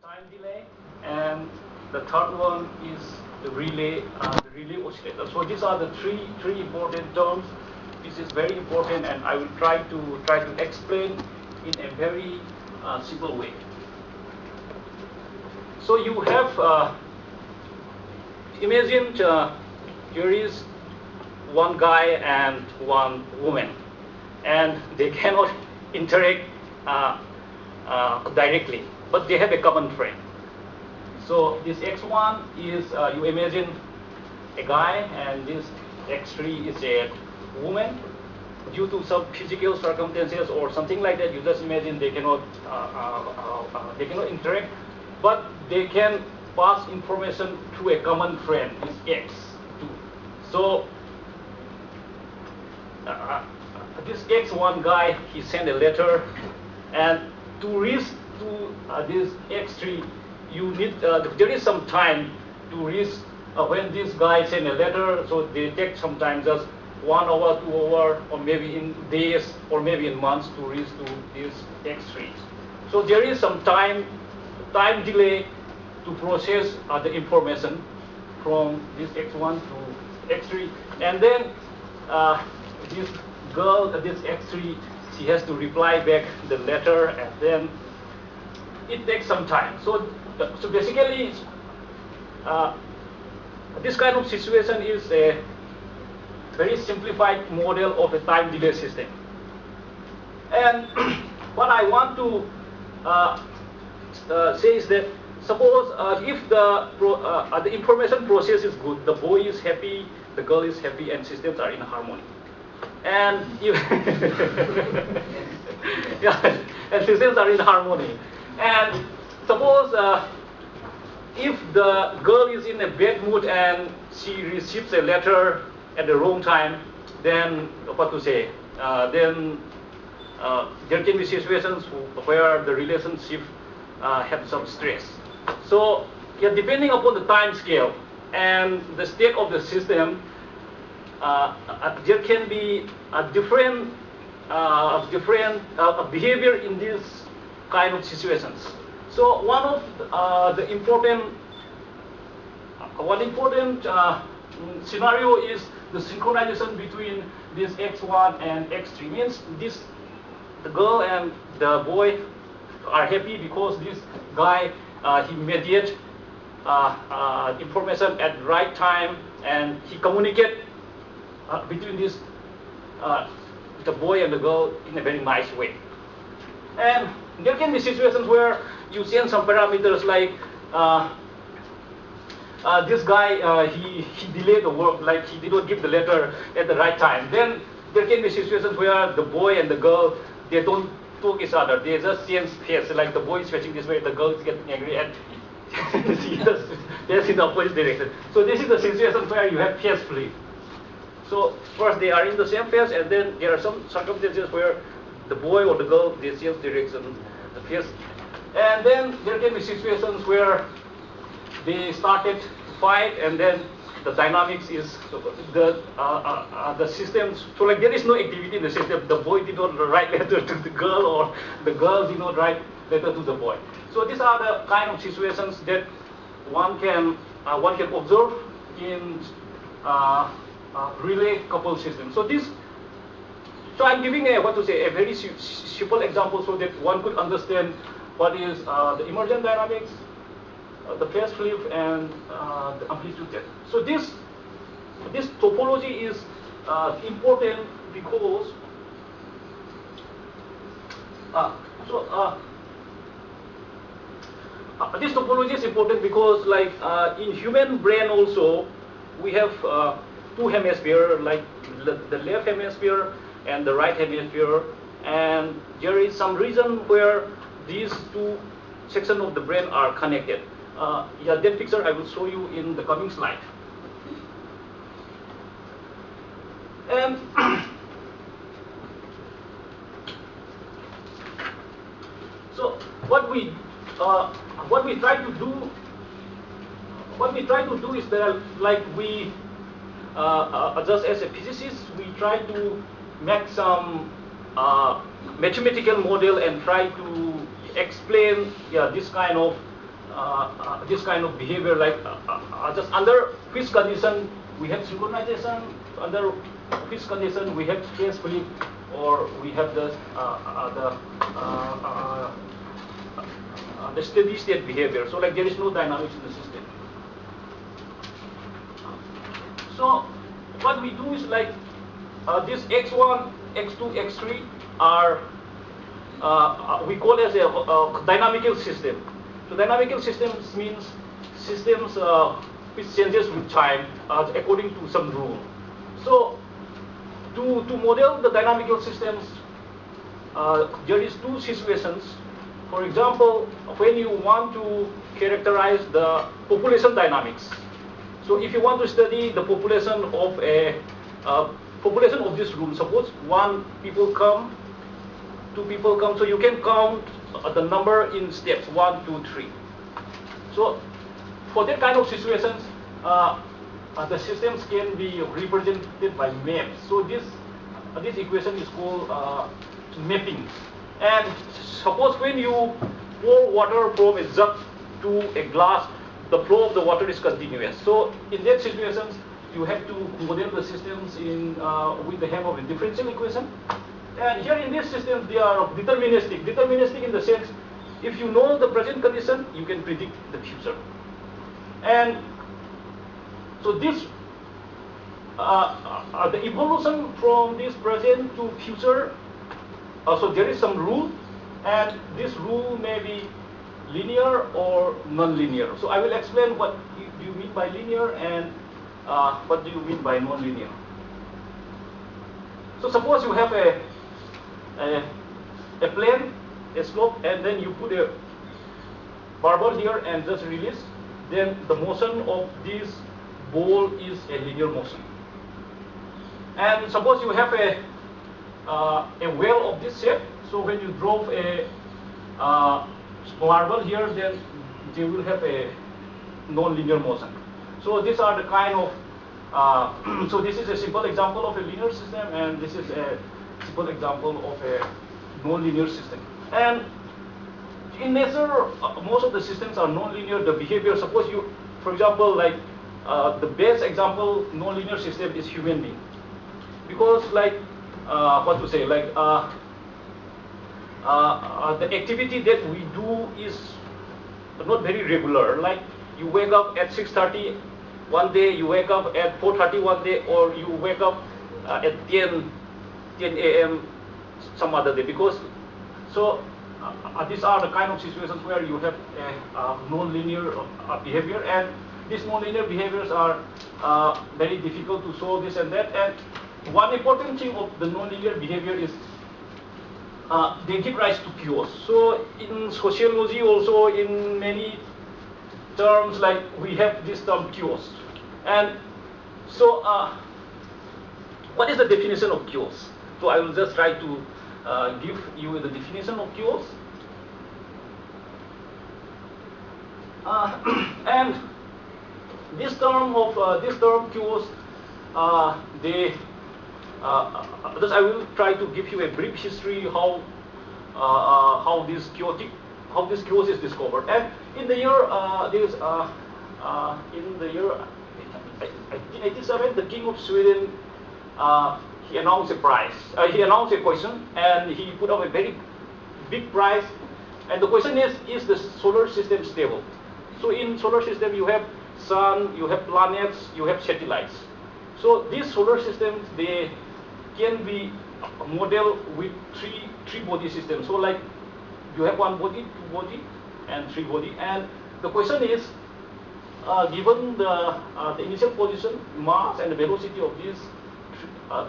time delay, and the third one is the relay oscillator. So these are the three important terms. This is very important, and I will try to explain in a very simple way. So you have imagine here is one guy and one woman, and they cannot interact directly, but they have a common friend. So this x1 is, you imagine a guy, and this x3 is a woman. Due to some physical circumstances or something like that, you just imagine they cannot interact, but they can pass information to a common friend, this x2. So this x1 guy, he sent a letter, and to reach to this x3, you need there is some time to reach when this guy send a letter. So they take some time, just 1 hour, 2 hour, or maybe in days, or maybe in months to reach to this x3. So there is some time delay to process the information from this x1 to x3, and then this girl, this x3, she has to reply back the letter, and then it takes some time. So basically, this kind of situation is a very simplified model of a time delay system. And what I want to say is that suppose if the information process is good, the boy is happy, the girl is happy, and systems are in harmony. And if yeah, and systems are in harmony. And suppose if the girl is in a bad mood and she receives a letter at the wrong time, then what to say? Then there can be situations where the relationship have some stress. So yeah, depending upon the time scale and the state of the system, there can be a different behavior in these kind of situations. So one of the important scenario is the synchronization between this x1 and x3. Means the girl and the boy are happy because this guy he mediates information at the right time, and he communicates between this the boy and the girl in a very nice way. And there can be situations where you send some parameters like this guy he delayed the work, like he did not give the letter at the right time. Then there can be situations where the boy and the girl, they don't talk each other, they just change face, like the boy is facing this way, the girl is getting angry, and she just is in the opposite direction. So this is the situation where you have phase flip. So first they are in the same phase, and then there are some circumstances where the boy or the girl, they change direction, the phase. And then there can be situations where they started to fight, and then the dynamics is the systems. So like there is no activity in the system. The boy did not write letter to the girl, or the girl did not write letter to the boy. So these are the kind of situations that one can observe in relay coupled system. So I'm giving a very simple example so that one could understand what is the emergent dynamics, the phase flip, and the amplitude test. So this topology is important because this topology is important because, like in human brain also, we have two hemispheres, like the left hemisphere and the right hemisphere, and there is some reason where these two sections of the brain are connected. Yeah, that picture I will show you in the coming slide. And so what we try to do is that, like we just as a physicist, we try to make some mathematical model and try to explain this kind of this kind of behavior, like just under which condition we have synchronization, under which condition we have space flip, or we have the steady state behavior. So like there is no dynamics in the system. So what we do is like this x1, x2, x3 are we call as a dynamical system. So dynamical systems means systems which changes with time according to some rule. So to model the dynamical systems, there is two situations. For example, when you want to characterize the population dynamics. So if you want to study the population of population of this room, suppose 1 people come, 2 people come, so you can count the number in steps 1, 2, 3. So for that kind of situations, the systems can be represented by maps. So this equation is called mapping. And suppose when you pour water from a jug to a glass, the flow of the water is continuous. So in that situations, you have to model the systems in with the help of a differential equation. And here in this system, they are deterministic. Deterministic in the sense, if you know the present condition, you can predict the future. And so this, the evolution from this present to future, so there is some rule, and this rule may be linear or non-linear. So I will explain what do you mean by linear and what do you mean by non-linear. So suppose you have a plane, a slope, and then you put a barbell here and just release, then the motion of this ball is a linear motion. And suppose you have a well of this shape, so when you drove a marble here, then they will have a non-linear motion. So these are the kind of, so this is a simple example of a linear system, and this is a simple example of a non-linear system. And in nature, most of the systems are non-linear. The behavior, suppose you, for example, like the best example non-linear system is human being, because like what to say, like the activity that we do is not very regular. Like you wake up at 6:30 one day, you wake up at 4:30 one day, or you wake up at 10 a.m. some other day. Because so these are the kind of situations where you have a non-linear behavior, and these non-linear behaviors are very difficult to solve this and that. And one important thing of the non-linear behavior is they give rise to chaos. So in sociology also, in many terms, like we have this term chaos. And so what is the definition of chaos? So I will just try to give you the definition of chaos. And this term chaos, thus I will try to give you a brief history how this chaos is discovered. And in the year in the year 1887, the King of Sweden he announced a prize. He announced a question, and he put up a very big prize. And the question is the solar system stable? So in solar system, you have sun, you have planets, you have satellites. So these solar systems, they can be modeled with three body systems. So like you have 1 body, 2 body, and 3 body. And the question is, given the initial position, mass, and the velocity of these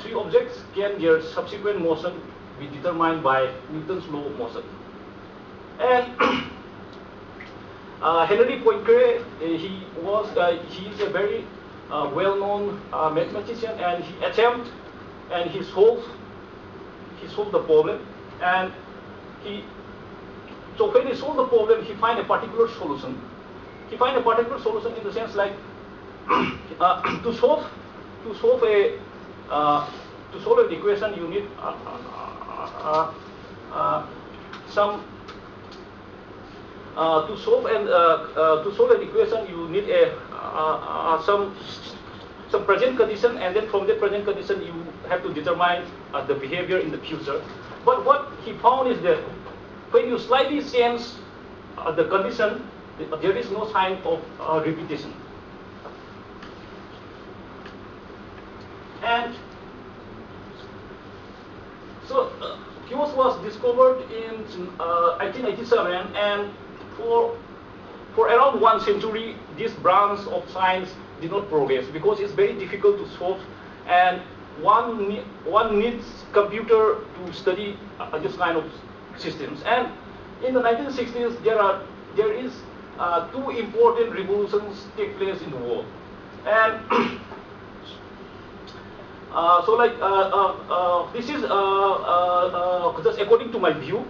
3 objects, can their subsequent motion be determined by Newton's law of motion? And Henry Poincaré, he is a very well-known mathematician, and he attempted and he solved the problem. And so when he solved the problem, he find a particular solution. He find a particular solution in the sense like to solve an equation, you need to solve an equation, you need some present condition, and then from the present condition, you have to determine the behavior in the future. But what he found is that when you slightly change the condition, there is no sign of repetition. And so QoS was discovered in 1887, and for around 1 century, this branch of science did not progress because it's very difficult to solve, and one needs computer to study this kind of systems. And in the 1960s, there is two important revolutions take place in the world, and this is just according to my view.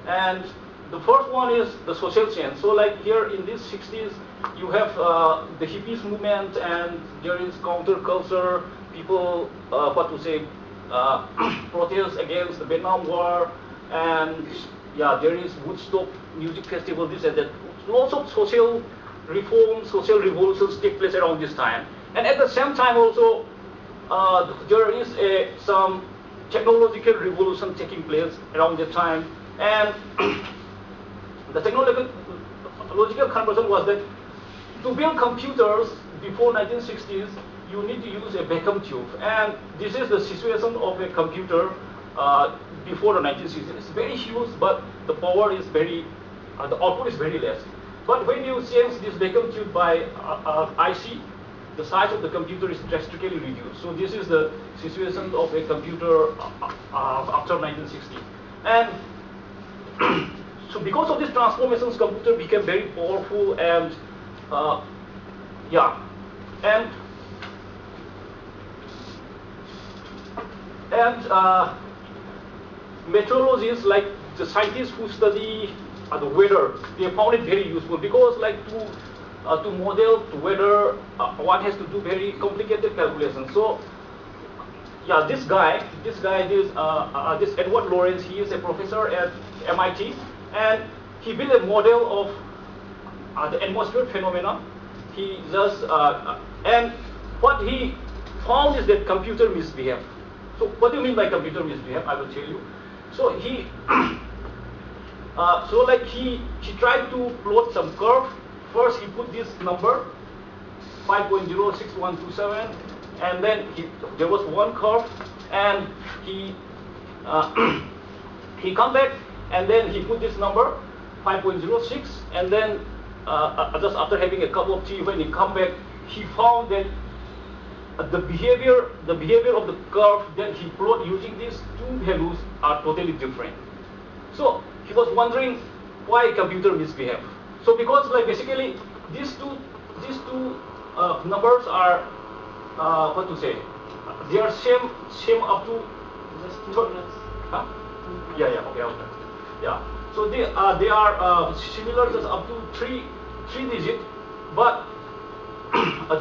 And the first one is the social change. So like here in these 60s, you have the hippies movement, and there is counterculture, people, protest against the Vietnam War, and yeah, there is Woodstock music festival, this and that. Lots of social reforms, social revolutions take place around this time. And at the same time also, there is some technological revolution taking place around that time. And the technological conversion was that to build computers before 1960s, you need to use a vacuum tube. And this is the situation of a computer before the 1960s. It's very huge, but the power is very, the output is very less. But when you change this vacuum tube by IC, the size of the computer is drastically reduced. So this is the situation of a computer after 1960. And so because of these transformations, computer became very powerful, and meteorologists, like the scientists who study the weather, they found it very useful, because like to model the weather, one has to do very complicated calculations. So yeah, this Edward Lorenz, he is a professor at MIT, and he built a model of the atmosphere phenomena. He just and what he found is that computer misbehave. So what do you mean by computer misbehave? I will tell you. So he he tried to plot some curve. First, he put this number 5.06127, and then there was one curve, and he come back, and then he put this number 5.06, and then just after having a cup of tea, when he come back, he found that the behavior of the curve that he plot using these two values are totally different. So he was wondering why computer misbehave. So because like basically these two numbers are they are same up to huh? Yeah. So they are similar just up to three digit, but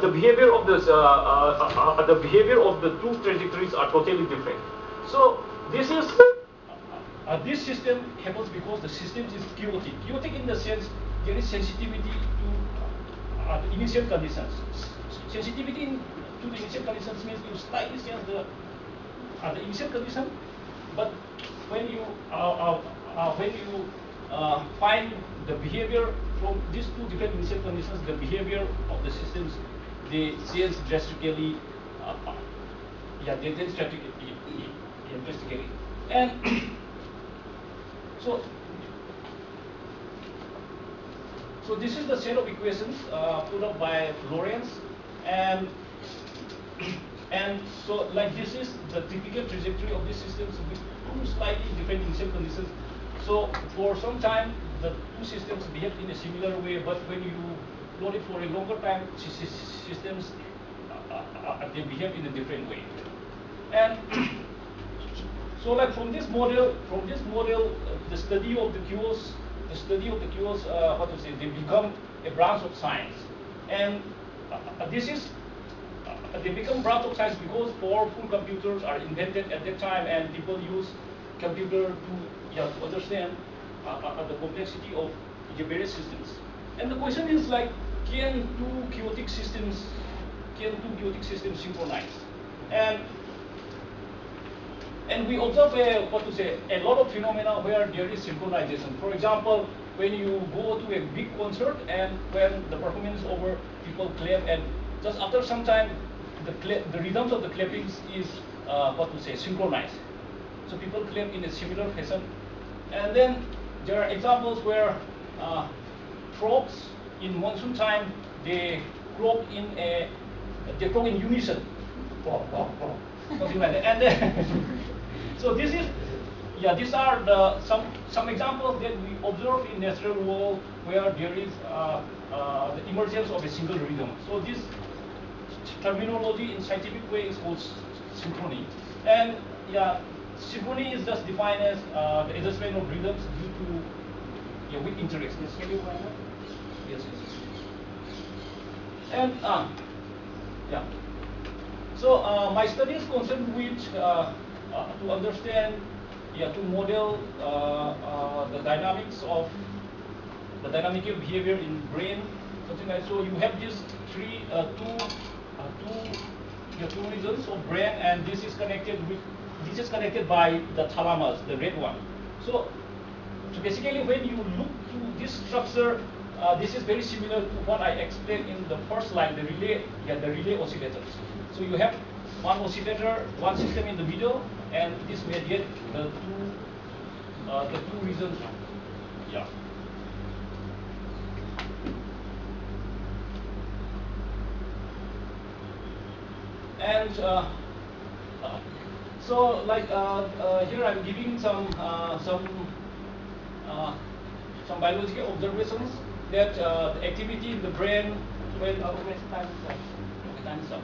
the behavior of this the behavior of the two trajectories are totally different. So this is this system happens because the system is chaotic. Chaotic in the sense there is sensitivity to the initial conditions. Sensitivity to the initial conditions means you slightly change the initial condition, but when you find the behavior from these two different initial conditions, the behavior of the systems, they change drastically. They change drastically, and so this is the set of equations put up by Lorenz, and so like this is the typical trajectory of these systems with two slightly different initial conditions. So for some time the two systems behave in a similar way, but when you plot it for a longer time, systems they behave in a different way. And so like from this model, the study of the QoS, they become a branch of science, and they become branch of science because powerful computers are invented at that time, and people use computer to understand the complexity of various systems. And the question is like, can two chaotic systems synchronize? And we observe a lot of phenomena where there is synchronization. For example, when you go to a big concert and when the performance is over, people clap, and just after some time, the rhythms of the clappings is synchronized. So people clap in a similar fashion. And then there are examples where frogs in monsoon time, they croak in unison, something like that. And then so these are some examples that we observe in natural world where there is the emergence of a single rhythm. So this terminology in scientific way is called synchrony. And synchrony is just defined as the adjustment of rhythms due to with interactions. Can you find that? Yes. And so my study is concerned with to understand, to model the dynamics of the dynamical behavior in brain, something like so. You have these two regions of brain, and this is connected by the thalamus, the red one. So basically, when you look to this structure, this is very similar to what I explained in the first slide, the relay oscillators. So you have one oscillator, one system in the middle, and this mediate the two regions. Yeah. And so, like here, I'm giving some biological observations that the activity in the brain. Well, time is up.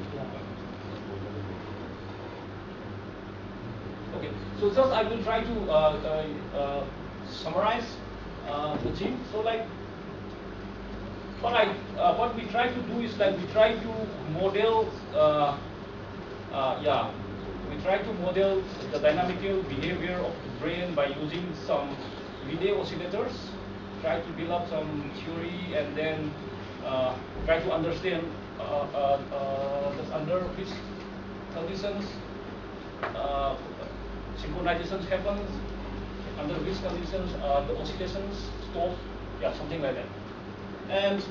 Okay, so just I will try to summarize the thing. So, like, what we try to do is like we try to model. We try to model the dynamical behavior of the brain by using some relay oscillators. Try to build up some theory, and then try to understand under which conditions synchronizations happens, under which conditions the oscillations stop, something like that. And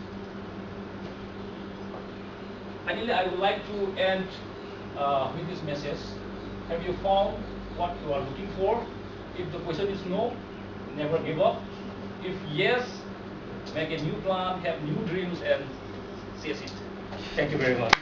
finally, I would like to end with this message. Have you found what you are looking for? If the question is no, never give up. If yes, make a new plan, have new dreams, and seize it. Thank you very much.